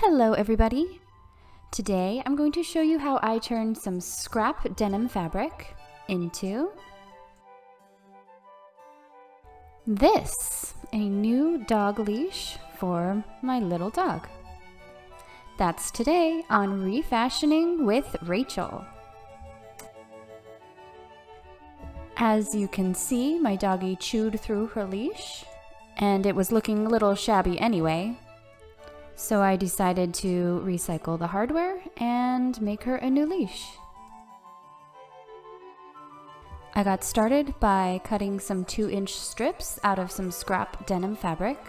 Hello everybody! Today I'm going to show you how I turned some scrap denim fabric into this, a new dog leash for my little dog. That's today on Refashioning with Rachel. As you can see, my doggie chewed through her leash and it was looking a little shabby anyway. So I decided to recycle the hardware and make her a new leash. I got started by cutting some 2-inch strips out of some scrap denim fabric.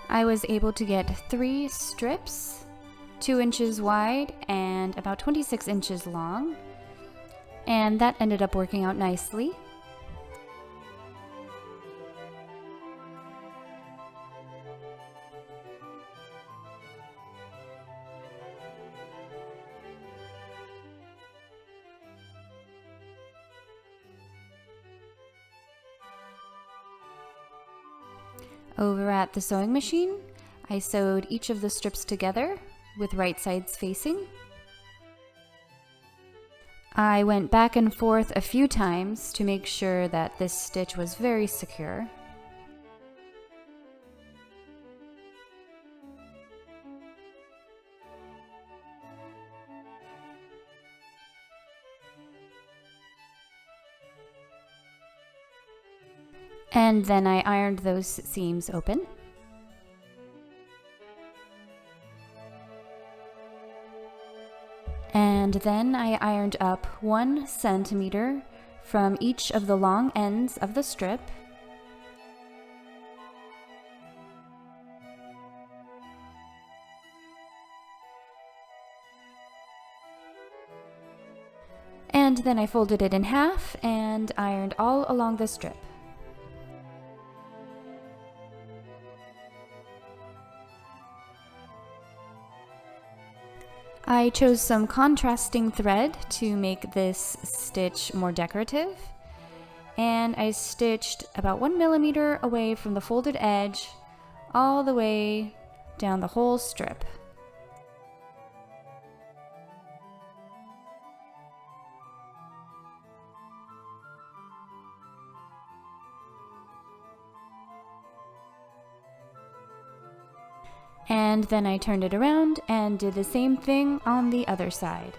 I was able to get 3 strips, 2 inches wide and about 26 inches long, and that ended up working out nicely. Over at the sewing machine, I sewed each of the strips together with right sides facing. I went back and forth a few times to make sure that this stitch was very secure. And then I ironed those seams open. And then I ironed up 1 centimeter from each of the long ends of the strip. And then I folded it in half and ironed all along the strip. I chose some contrasting thread to make this stitch more decorative, and I stitched about 1 millimeter away from the folded edge all the way down the whole strip. And then I turned it around and did the same thing on the other side.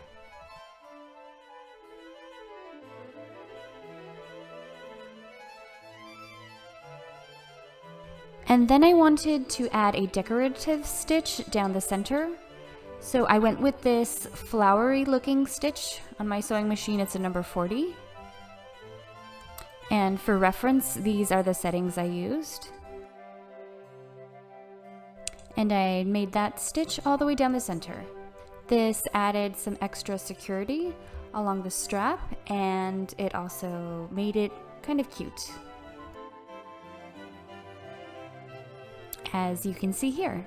And then I wanted to add a decorative stitch down the center. So I went with this flowery looking stitch. On my sewing machine, it's a number 40. And for reference, these are the settings I used. And I made that stitch all the way down the center. This added some extra security along the strap, and it also made it kind of cute, as you can see here.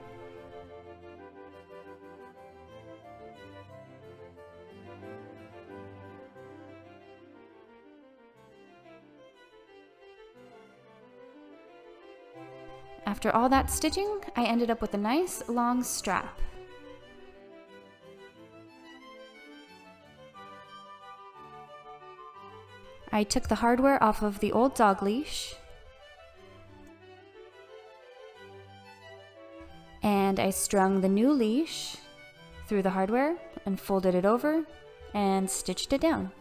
After all that stitching, I ended up with a nice long strap. I took the hardware off of the old dog leash, and I strung the new leash through the hardware and folded it over and stitched it down.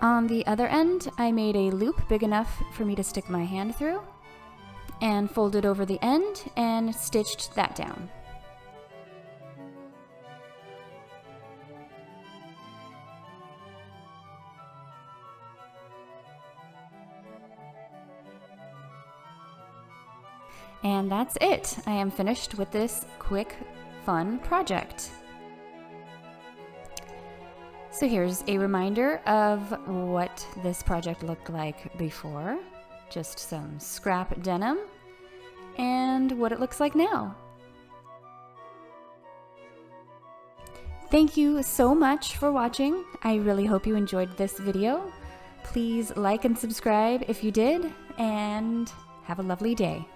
On the other end, I made a loop big enough for me to stick my hand through, and folded over the end and stitched that down. And that's it. I am finished with this quick, fun project. So here's a reminder of what this project looked like before. Just some scrap denim and what it looks like now. Thank you so much for watching. I really hope you enjoyed this video. Please like and subscribe if you did, and have a lovely day.